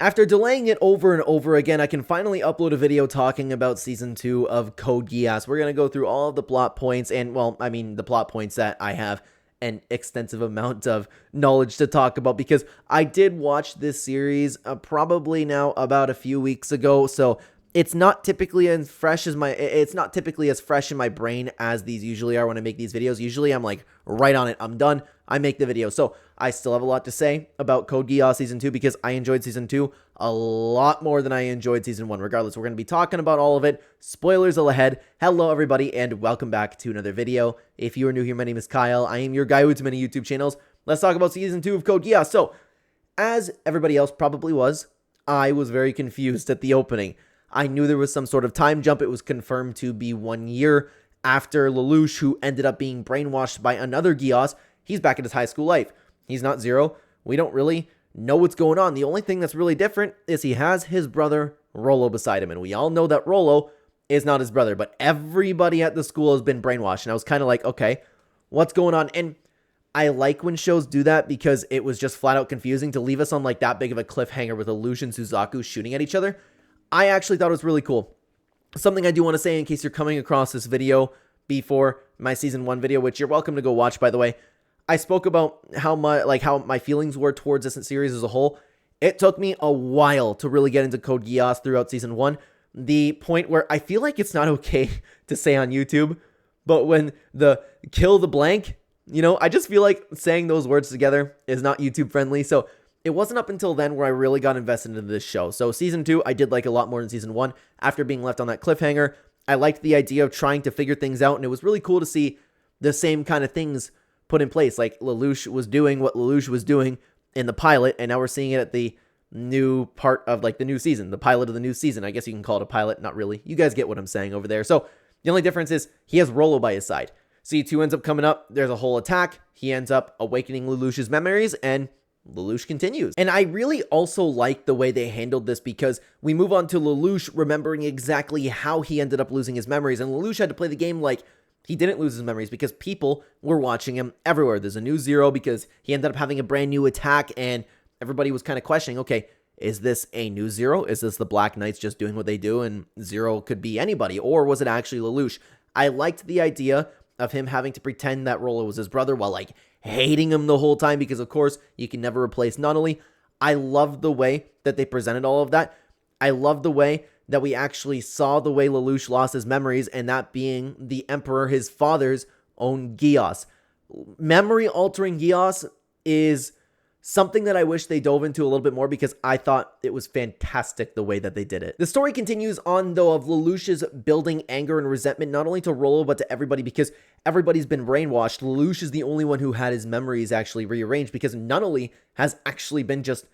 After delaying it over and over again, I can finally upload a video talking about Season 2 of Code Geass. We're going to go through all of the plot points and, well, I mean, the plot points that I have an extensive amount of knowledge to talk about, because I did watch this series probably now about a few weeks ago, so it's not typically as fresh in my brain as these usually are when I make these videos. Usually I'm like right on it. I'm done. I make the video. So I still have a lot to say about Code Geass Season 2 because I enjoyed Season 2 a lot more than I enjoyed Season 1. Regardless, we're going to be talking about all of it. Spoilers all ahead. Hello, everybody, and welcome back to another video. If you are new here, my name is Kyle. I am your guy with many YouTube channels. Let's talk about Season 2 of Code Geass. So, as everybody else probably was, I was very confused at the opening. I knew there was some sort of time jump. It was confirmed to be 1 year after Lelouch, who ended up being brainwashed by another Geass. He's back in his high school life. He's not Zero. We don't really know what's going on. The only thing that's really different is he has his brother Rollo beside him. And we all know that Rollo is not his brother. But everybody at the school has been brainwashed. And I was kind of like, okay, what's going on? And I like when shows do that because it was just flat out confusing to leave us on like that big of a cliffhanger with Lelouch and Suzaku shooting at each other. I actually thought it was really cool. Something I do want to say in case you're coming across this video before my Season 1 video, which you're welcome to go watch, by the way. I spoke about how my feelings were towards this series as a whole. It took me a while to really get into Code Geass throughout Season 1. The point where I feel like it's not okay to say on YouTube, but when the kill the blank, you know, I just feel like saying those words together is not YouTube friendly. So it wasn't up until then where I really got invested into this show. So Season 2, I did like a lot more than Season 1. After being left on that cliffhanger, I liked the idea of trying to figure things out, and it was really cool to see the same kind of things put in place. Like Lelouch was doing what Lelouch was doing in the pilot, and now we're seeing it at the new part of like the new season, the pilot of the new season. I guess you can call it a pilot, not really. You guys get what I'm saying over there. So the only difference is he has Rollo by his side. C2 ends up coming up, there's a whole attack, he ends up awakening Lelouch's memories, and Lelouch continues. And I really also like the way they handled this because we move on to Lelouch remembering exactly how he ended up losing his memories, and Lelouch had to play the game like he didn't lose his memories because people were watching him everywhere. There's a new Zero because he ended up having a brand new attack, and everybody was kind of questioning, okay, is this a new Zero? Is this the Black Knights just doing what they do and Zero could be anybody? Or was it actually Lelouch? I liked the idea of him having to pretend that Rollo was his brother while like hating him the whole time because, of course, you can never replace Nunnally. I love the way that they presented all of that. I love the way that we actually saw the way Lelouch lost his memories, and that being the Emperor, his father's own Geass. Memory-altering Geass is something that I wish they dove into a little bit more because I thought it was fantastic the way that they did it. The story continues on, though, of Lelouch's building anger and resentment, not only to Rollo, but to everybody, because everybody's been brainwashed. Lelouch is the only one who had his memories actually rearranged because Nunnally has actually been just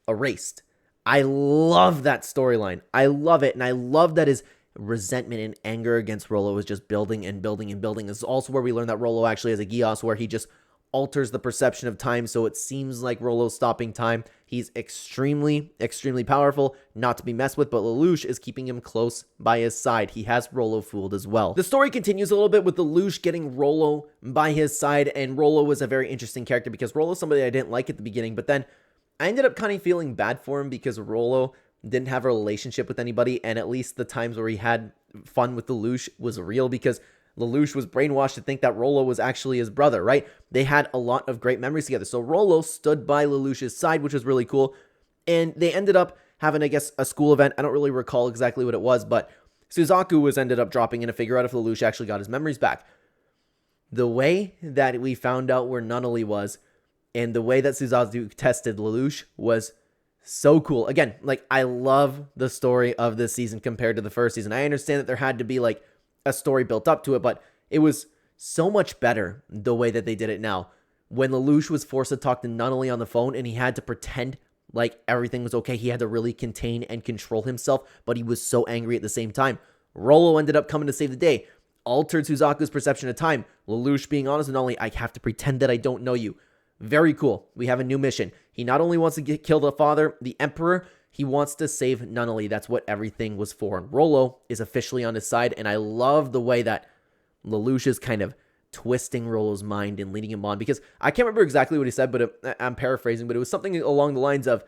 erased. I love that storyline. I love it, and I love that his resentment and anger against Rollo is just building and building and building. This is also where we learn that Rollo actually has a Geass where he just alters the perception of time, so it seems like Rollo's stopping time. He's extremely, extremely powerful, not to be messed with, but Lelouch is keeping him close by his side. He has Rollo fooled as well. The story continues a little bit with Lelouch getting Rollo by his side, and Rollo was a very interesting character because Rollo's somebody I didn't like at the beginning, but then I ended up kind of feeling bad for him because Rollo didn't have a relationship with anybody, and at least the times where he had fun with Lelouch was real because Lelouch was brainwashed to think that Rollo was actually his brother, right? They had a lot of great memories together. So Rollo stood by Lelouch's side, which was really cool, and they ended up having, I guess, a school event. I don't really recall exactly what it was, but Suzaku ended up dropping in to figure out if Lelouch actually got his memories back. The way that we found out where Nunnally was, and the way that Suzaku tested Lelouch was so cool. Again, like, I love the story of this season compared to the first season. I understand that there had to be, like, a story built up to it, but it was so much better the way that they did it now. When Lelouch was forced to talk to Nunnally on the phone, and he had to pretend like everything was okay. He had to really contain and control himself, but he was so angry at the same time. Rollo ended up coming to save the day, altered Suzaku's perception of time. Lelouch being honest with Nunnally, I have to pretend that I don't know you. Very cool. We have a new mission. He not only wants to kill the father, the Emperor, he wants to save Nunnally. That's what everything was for. And Rollo is officially on his side, and I love the way that Lelouch is kind of twisting Rollo's mind and leading him on, because I can't remember exactly what he said, but I'm paraphrasing, but it was something along the lines of,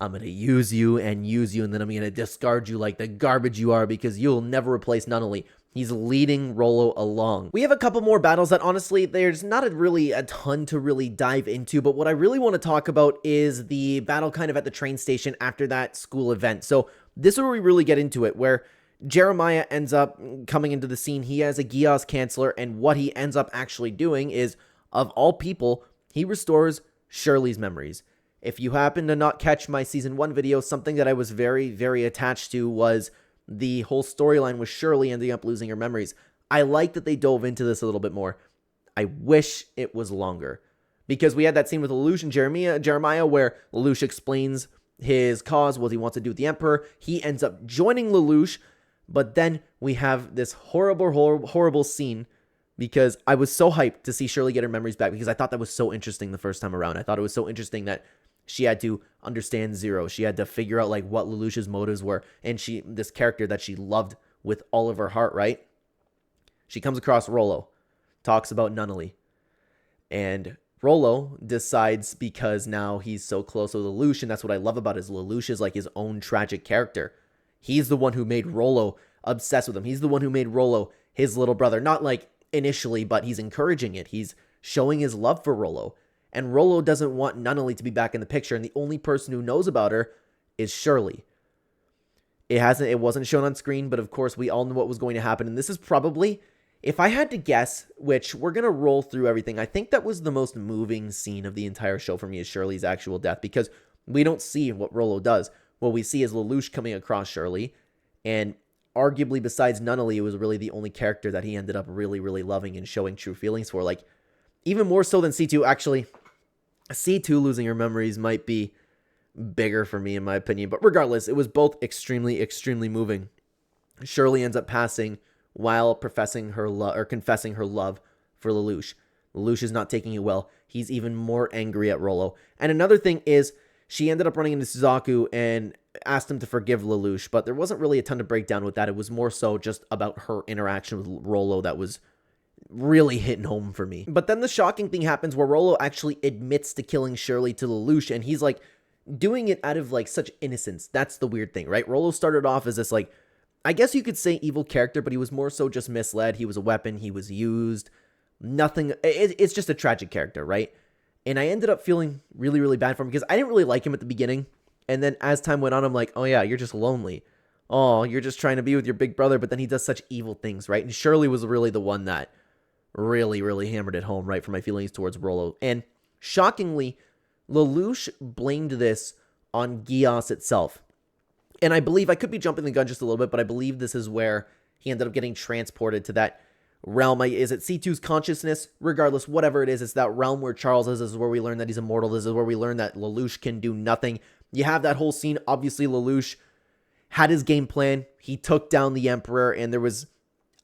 I'm going to use you, and then I'm going to discard you like the garbage you are because you'll never replace Nunnally. He's leading Rollo along. We have a couple more battles that honestly, there's not really a ton to really dive into, but what I really want to talk about is the battle kind of at the train station after that school event. So this is where we really get into it, where Jeremiah ends up coming into the scene. He has a Geass canceller, and what he ends up actually doing is, of all people, he restores Shirley's memories. If you happen to not catch my Season 1 video, something that I was very, very attached to was the whole storyline with Shirley ending up losing her memories. I like that they dove into this a little bit more. I wish it was longer. Because we had that scene with Lelouch and Jeremiah where Lelouch explains his cause, what he wants to do with the Emperor. He ends up joining Lelouch, but then we have this horrible scene because I was so hyped to see Shirley get her memories back because I thought that was so interesting the first time around. I thought it was so interesting that she had to understand Zero. She had to figure out like what Lelouch's motives were. And this character that she loved with all of her heart, right? She comes across Rollo, talks about Nunnally. And Rollo decides, because now he's so close with Lelouch, and that's what I love about it, is Lelouch is like his own tragic character. He's the one who made Rollo obsessed with him. He's the one who made Rollo his little brother. Not like initially, but he's encouraging it. He's showing his love for Rollo. And Rollo doesn't want Nunnally to be back in the picture, and the only person who knows about her is Shirley. It wasn't shown on screen, but of course we all knew what was going to happen. And this is probably, if I had to guess, which we're going to roll through everything, I think that was the most moving scene of the entire show for me, is Shirley's actual death, because we don't see what Rollo does. What we see is Lelouch coming across Shirley, and arguably besides Nunnally, it was really the only character that he ended up really, really loving and showing true feelings for. Like, even more so than C2. Actually, C2 losing her memories might be bigger for me in my opinion, but regardless, it was both extremely, extremely moving. Shirley ends up passing while confessing her love for Lelouch. Lelouch is not taking it well. He's even more angry at Rollo. And another thing is, she ended up running into Suzaku and asked him to forgive Lelouch, but there wasn't really a ton to break down with that. It was more so just about her interaction with Rollo that was really hitting home for me. But then the shocking thing happens where Rollo actually admits to killing Shirley to Lelouch, and he's like doing it out of like such innocence. That's the weird thing, right? Rollo started off as this, like, I guess you could say evil character, but he was more so just misled. He was a weapon. He was used. Nothing. It's just a tragic character, right? And I ended up feeling really, really bad for him because I didn't really like him at the beginning. And then as time went on, I'm like, oh yeah, you're just lonely. Oh, you're just trying to be with your big brother. But then he does such evil things, right? And Shirley was really the one that really, really hammered it home, right, for my feelings towards Rollo. And shockingly, Lelouch blamed this on Geass itself. And I believe, I could be jumping the gun just a little bit, but I believe this is where he ended up getting transported to that realm. Is it C2's consciousness? Regardless, whatever it is, it's that realm where Charles is. This is where we learn that he's immortal. This is where we learn that Lelouch can do nothing. You have that whole scene. Obviously, Lelouch had his game plan. He took down the Emperor, and there was,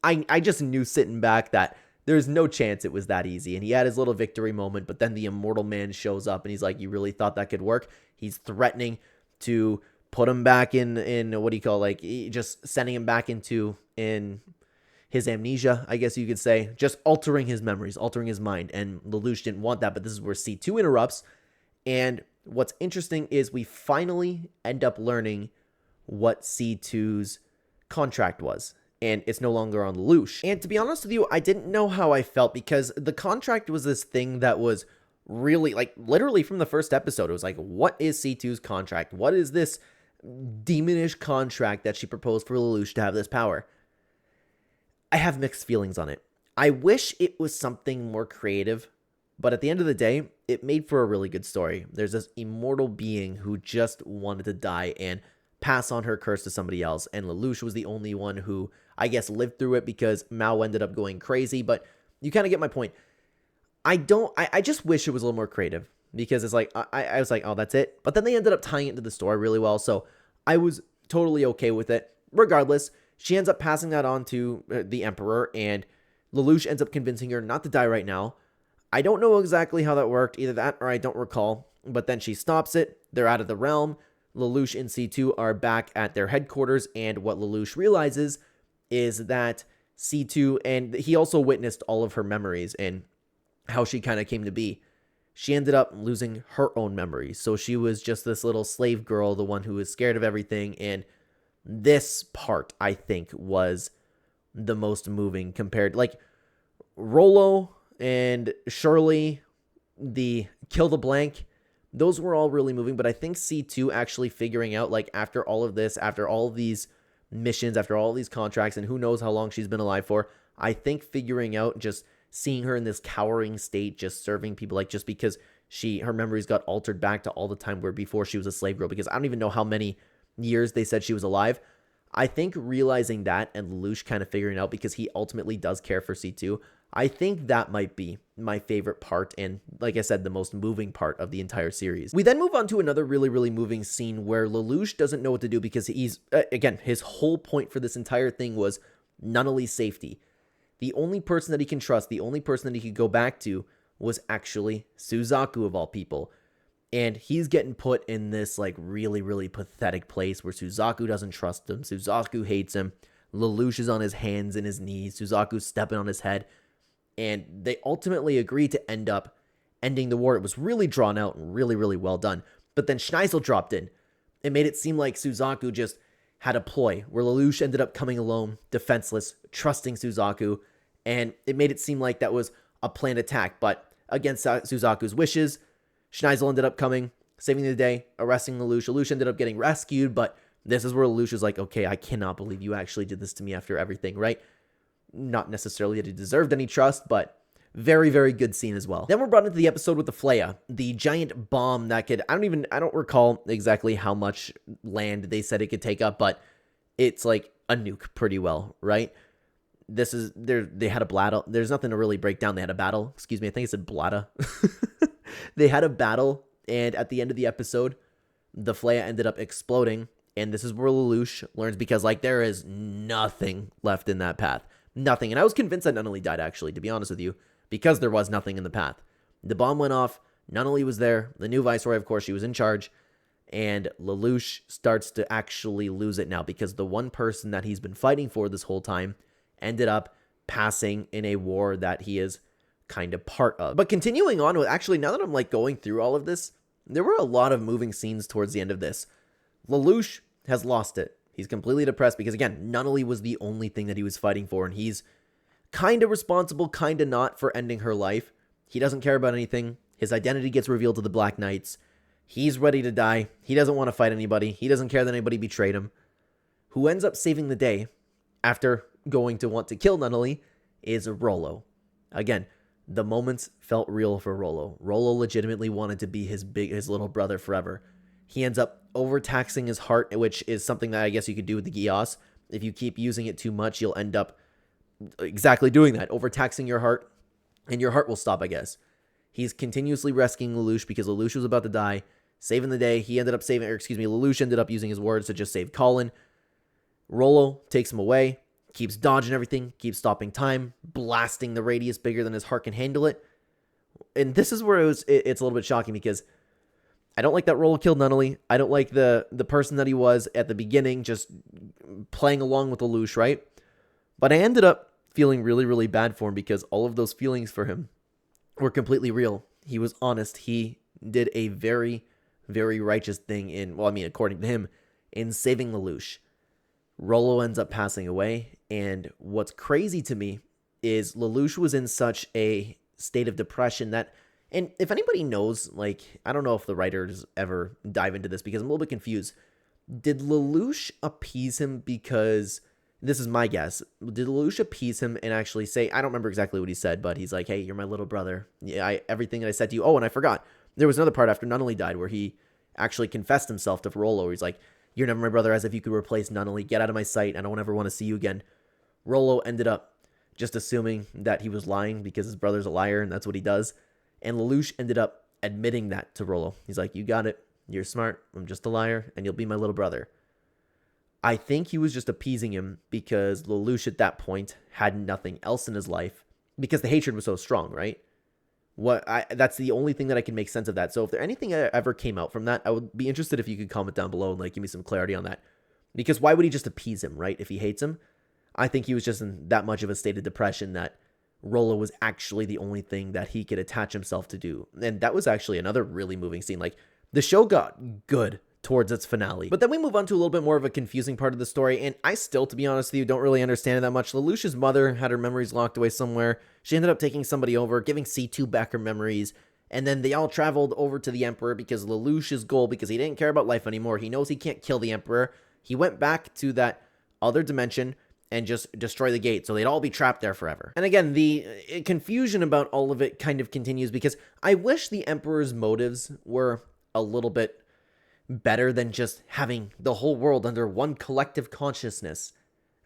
I just knew sitting back that there's no chance it was that easy. And he had his little victory moment, but then the immortal man shows up, and he's like, you really thought that could work? He's threatening to put him back in what do you call, like, just sending him back in his amnesia, I guess you could say, just altering his memories, altering his mind. And Lelouch didn't want that, but this is where C2 interrupts. And what's interesting is we finally end up learning what C2's contract was. And it's no longer on Lelouch. And to be honest with you, I didn't know how I felt because the contract was this thing that was really, like, literally from the first episode, it was like, what is C2's contract? What is this demonish contract that she proposed for Lelouch to have this power? I have mixed feelings on it. I wish it was something more creative, but at the end of the day, it made for a really good story. There's this immortal being who just wanted to die and pass on her curse to somebody else, and Lelouch was the only one who, I guess, lived through it because Mao ended up going crazy, but you kind of get my point. I just wish it was a little more creative, because it's like, I was like, oh, that's it. But then they ended up tying it into the story really well, so I was totally okay with it. Regardless, she ends up passing that on to the Emperor, and Lelouch ends up convincing her not to die right now. I don't know exactly how that worked, either that or I don't recall, but then she stops it. They're out of the realm. Lelouch and C2 are back at their headquarters, and what Lelouch realizes is that C2, and he also witnessed all of her memories and how she kind of came to be. she ended up losing her own memories. So she was just this little slave girl, the one who was scared of everything. And this part, I think, was the most moving compared. Like, Rollo and Shirley, the kill the blank, those were all really moving. But I think C2 actually figuring out, like, after all of this, after all of these missions, after all of these contracts, and who knows how long she's been alive for, I think figuring out, just seeing her in this cowering state, just serving people, like, just because her memories got altered back to all the time where before she was a slave girl, because I don't even know how many years they said she was alive. I think realizing that, and Lelouch kind of figuring out, because he ultimately does care for C2, I think that might be my favorite part, and like I said, the most moving part of the entire series. We then move on to another really, really moving scene where Lelouch doesn't know what to do, because he's, again, his whole point for this entire thing was Nunnally's safety. The only person that he can trust, the only person that he could go back to, was actually Suzaku, of all people. And he's getting put in this, like, really, really pathetic place where Suzaku doesn't trust him. Suzaku hates him. Lelouch is on his hands and his knees. Suzaku's stepping on his head. And they ultimately agreed to end up ending the war. It was really drawn out and really, really well done. But then Schneisel dropped in. It made it seem like Suzaku just had a ploy, where Lelouch ended up coming alone, defenseless, trusting Suzaku. And it made it seem like that was a planned attack. But against Suzaku's wishes, Schneisel ended up coming, saving the day, arresting Lelouch. Lelouch ended up getting rescued, but this is where Lelouch is like, okay, I cannot believe you actually did this to me after everything, right? Not necessarily that he deserved any trust, but very, very good scene as well. Then we're brought into the episode with the Flea, the giant bomb that could, I don't recall exactly how much land they said it could take up, but it's like a nuke pretty well, right? They had a battle. There's nothing to really break down. They had a battle. Excuse me. I think it said Blada. They had a battle, and at the end of the episode, the Flea ended up exploding, and this is where Lelouch learns, because, like, there is nothing left in that path. Nothing. And I was convinced that Nunnally died, actually, to be honest with you, because there was nothing in the path. The bomb went off. Nunnally was there. The new Viceroy, of course, she was in charge, and Lelouch starts to actually lose it now, because the one person that he's been fighting for this whole time ended up passing in a war that he is kind of part of. But continuing on with, actually, now that I'm, like, going through all of this, there were a lot of moving scenes towards the end of this. Lelouch has lost it. He's completely depressed because, again, Nunnally was the only thing that he was fighting for, and he's kind of responsible, kind of not, for ending her life. He doesn't care about anything. His identity gets revealed to the Black Knights. He's ready to die. He doesn't want to fight anybody. He doesn't care that anybody betrayed him. Who ends up saving the day after going to want to kill Nunnally is Rollo. Again, the moments felt real for Rollo. Rollo legitimately wanted to be his little brother forever. He ends up overtaxing his heart, which is something that I guess you could do with the Geass. If you keep using it too much, you'll end up exactly doing that, overtaxing your heart, and your heart will stop, I guess. He's continuously rescuing Lelouch because Lelouch was about to die, saving the day. He ended up Lelouch ended up using his words to just save Colin. Rollo takes him away, keeps dodging everything, keeps stopping time, blasting the radius bigger than his heart can handle it. And this is where it's a little bit shocking, because I don't like that Rollo killed Nunnally. I don't like the person that he was at the beginning, just playing along with Lelouch, right? But I ended up feeling really, really bad for him, because all of those feelings for him were completely real. He was honest. He did a very, very righteous thing according to him, in saving Lelouch. Rollo ends up passing away, and what's crazy to me is Lelouch was in such a state of depression that, and if anybody knows, like, I don't know if the writers ever dive into this, because I'm a little bit confused. Did Lelouch appease him because, this is my guess, did Lelouch appease him and actually say, I don't remember exactly what he said, but he's like, hey, you're my little brother. Yeah, everything that I said to you. Oh, and I forgot. There was another part after Nunnally died where he actually confessed himself to Rollo, where he's like, you're never my brother, as if you could replace Nunnally. Get out of my sight. I don't ever want to see you again. Rollo ended up just assuming that he was lying because his brother's a liar, and that's what he does. And Lelouch ended up admitting that to Rollo. He's like, you got it. You're smart. I'm just a liar, and you'll be my little brother. I think he was just appeasing him because Lelouch at that point had nothing else in his life, because the hatred was so strong, right? That's the only thing that I can make sense of that. So if there anything ever came out from that, I would be interested if you could comment down below and, like, give me some clarity on that. Because why would he just appease him, right? If he hates him, I think he was just in that much of a state of depression that Rollo was actually the only thing that he could attach himself to do. And that was actually another really moving scene. Like, the show got good towards its finale. But then we move on to a little bit more of a confusing part of the story, and I still, to be honest with you, don't really understand it that much. Lelouch's mother had her memories locked away somewhere. She ended up taking somebody over, giving C2 back her memories, and then they all traveled over to the Emperor because Lelouch's goal, because he didn't care about life anymore, he knows he can't kill the Emperor, he went back to that other dimension and just destroy the gate, so they'd all be trapped there forever. And again, the confusion about all of it kind of continues, because I wish the Emperor's motives were a little bit better than just having the whole world under one collective consciousness.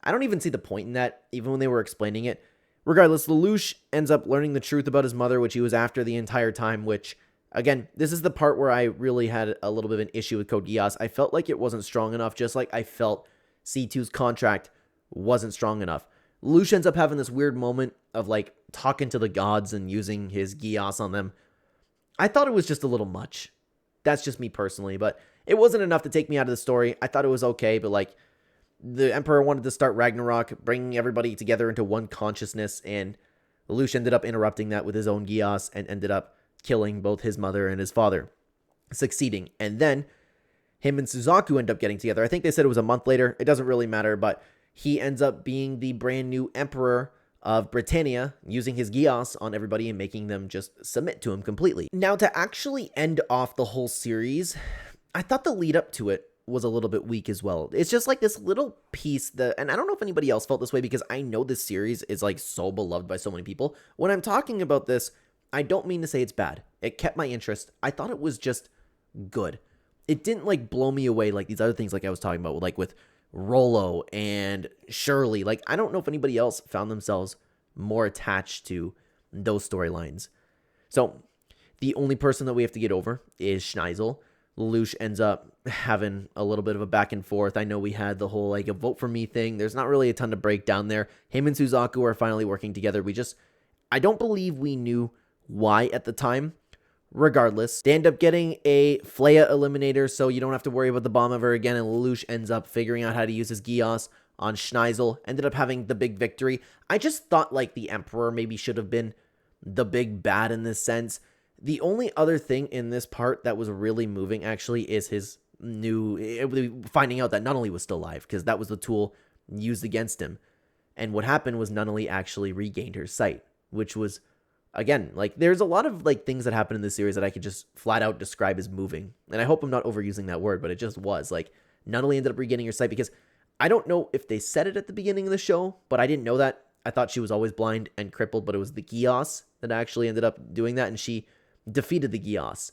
I don't even see the point in that, even when they were explaining it. Regardless, Lelouch ends up learning the truth about his mother, which he was after the entire time, which, again, this is the part where I really had a little bit of an issue with Code Geass. I felt like it wasn't strong enough, just like I felt C2's contract wasn't strong enough. Lelouch ends up having this weird moment of, like, talking to the gods and using his Geass on them. I thought it was just a little much. That's just me personally, but it wasn't enough to take me out of the story. I thought it was okay, but, like, the Emperor wanted to start Ragnarok, bringing everybody together into one consciousness, and Lelouch ended up interrupting that with his own Geass and ended up killing both his mother and his father, succeeding. And then him and Suzaku end up getting together. I think they said it was a month later. It doesn't really matter, but he ends up being the brand new Emperor of Britannia, using his Geass on everybody and making them just submit to him completely. Now, to actually end off the whole series, I thought the lead up to it was a little bit weak as well. It's just like this little piece that, and I don't know if anybody else felt this way, because I know this series is like so beloved by so many people. When I'm talking about this, I don't mean to say it's bad. It kept my interest. I thought it was just good. It didn't like blow me away like these other things like I was talking about, like with Rollo and Shirley. Like, I don't know if anybody else found themselves more attached to those storylines. So the only person that we have to get over is Schneisel. Lelouch ends up having a little bit of a back and forth. I know we had the whole, like, a vote for me thing. There's not really a ton to break down there. Him and Suzaku are finally working together. I don't believe we knew why at the time. Regardless, they end up getting a Flea eliminator, so you don't have to worry about the bomb ever again, and Lelouch ends up figuring out how to use his Geass on Schneisel, ended up having the big victory. I just thought, like, the Emperor maybe should have been the big bad in this sense. The only other thing in this part that was really moving, actually, is his finding out that Nunnally was still alive, because that was the tool used against him. And what happened was Nunnally actually regained her sight, which was, again, like, there's a lot of, like, things that happen in this series that I could just flat out describe as moving. And I hope I'm not overusing that word, but it just was. Like, Nunnally ended up regaining her sight, because I don't know if they said it at the beginning of the show, but I didn't know that. I thought she was always blind and crippled, but it was the Geass that actually ended up doing that, and she defeated the Geass.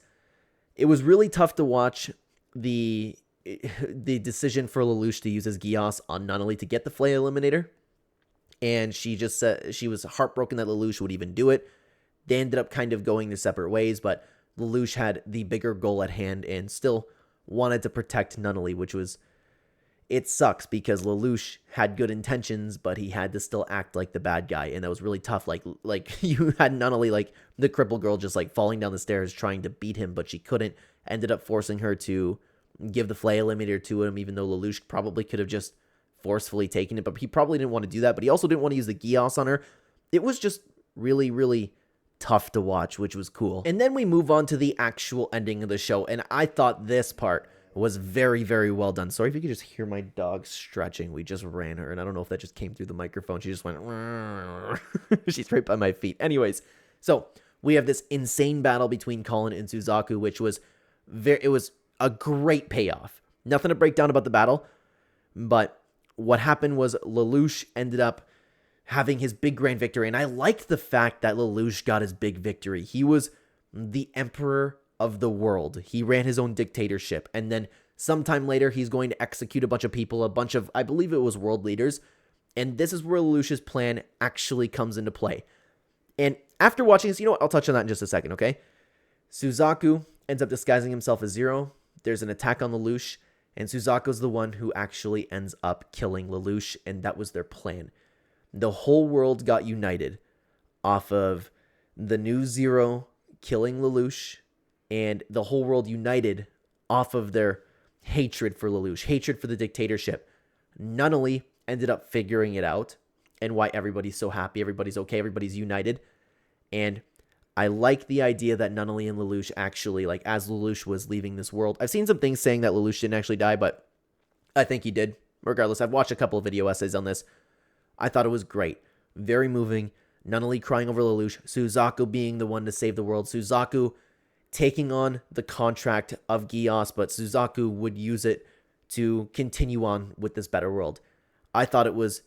It was really tough to watch the decision for Lelouch to use his Geass on Nunnally to get the Flea eliminator, and she just said she was heartbroken that Lelouch would even do it. They ended up kind of going their separate ways, but Lelouch had the bigger goal at hand and still wanted to protect Nunnally, which was, it sucks because Lelouch had good intentions, but he had to still act like the bad guy, and that was really tough. Like you had Nunnally, like the crippled girl, just like falling down the stairs trying to beat him, but she couldn't. Ended up forcing her to give the Flea eliminator to him, even though Lelouch probably could have just forcefully taken it, but he probably didn't want to do that. But he also didn't want to use the Geass on her. It was just really, really tough to watch, which was cool. And then we move on to the actual ending of the show, and I thought this part was very, very well done. Sorry if you could just hear my dog stretching. We just ran her, and I don't know if that just came through the microphone. She just went, she's right by my feet. Anyways, so we have this insane battle between Colin and Suzaku, which was it was a great payoff. Nothing to break down about the battle, but what happened was Lelouch ended up having his big grand victory, and I liked the fact that Lelouch got his big victory. He was the emperor of the world. He ran his own dictatorship, and then sometime later he's going to execute a bunch of people, a bunch of, I believe it was world leaders, and this is where Lelouch's plan actually comes into play. And after watching this, you know what, I'll touch on that in just a second, okay? Suzaku ends up disguising himself as Zero. There's an attack on Lelouch, and Suzaku's the one who actually ends up killing Lelouch, and that was their plan. The whole world got united off of the new Zero killing Lelouch, and the whole world united off of their hatred for Lelouch, hatred for the dictatorship. Nunnally ended up figuring it out, and why everybody's so happy, everybody's okay, everybody's united. And I like the idea that Nunnally and Lelouch actually, like, as Lelouch was leaving this world, I've seen some things saying that Lelouch didn't actually die, but I think he did. Regardless, I've watched a couple of video essays on this. I thought it was great. Very moving. Nunnally crying over Lelouch. Suzaku being the one to save the world. Suzaku taking on the contract of Geass, but Suzaku would use it to continue on with this better world. I thought it was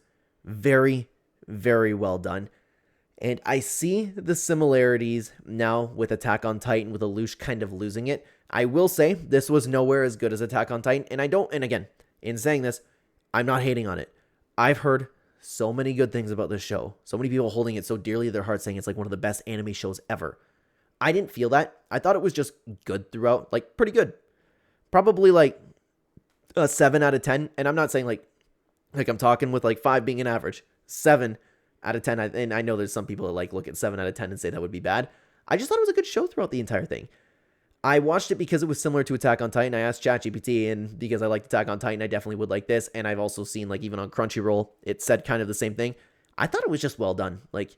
very, very well done. And I see the similarities now with Attack on Titan, with Lelouch kind of losing it. I will say this was nowhere as good as Attack on Titan. And again, in saying this, I'm not hating on it. I've heard so many good things about this show. So many people holding it so dearly to their heart, saying it's like one of the best anime shows ever. I didn't feel that. I thought it was just good throughout, like pretty good. Probably like a 7 out of 10. And I'm not saying like I'm talking with like 5 being an average. 7 out of 10. And I know there's some people that like look at 7 out of 10 and say that would be bad. I just thought it was a good show throughout the entire thing. I watched it because it was similar to Attack on Titan. I asked ChatGPT, and because I liked Attack on Titan, I definitely would like this. And I've also seen, like, even on Crunchyroll, it said kind of the same thing. I thought it was just well done. Like,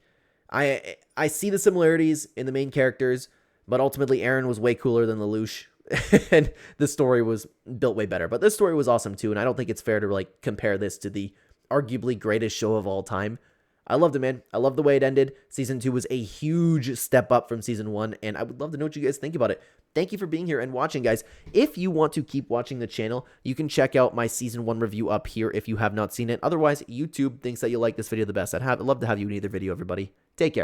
I see the similarities in the main characters, but ultimately Eren was way cooler than Lelouch, and the story was built way better. But this story was awesome too, and I don't think it's fair to like compare this to the arguably greatest show of all time. I loved it, man. I love the way it ended. Season 2 was a huge step up from Season 1, and I would love to know what you guys think about it. Thank you for being here and watching, guys. If you want to keep watching the channel, you can check out my Season 1 review up here if you have not seen it. Otherwise, YouTube thinks that you like this video the best. I'd love to have you in either video, everybody. Take care.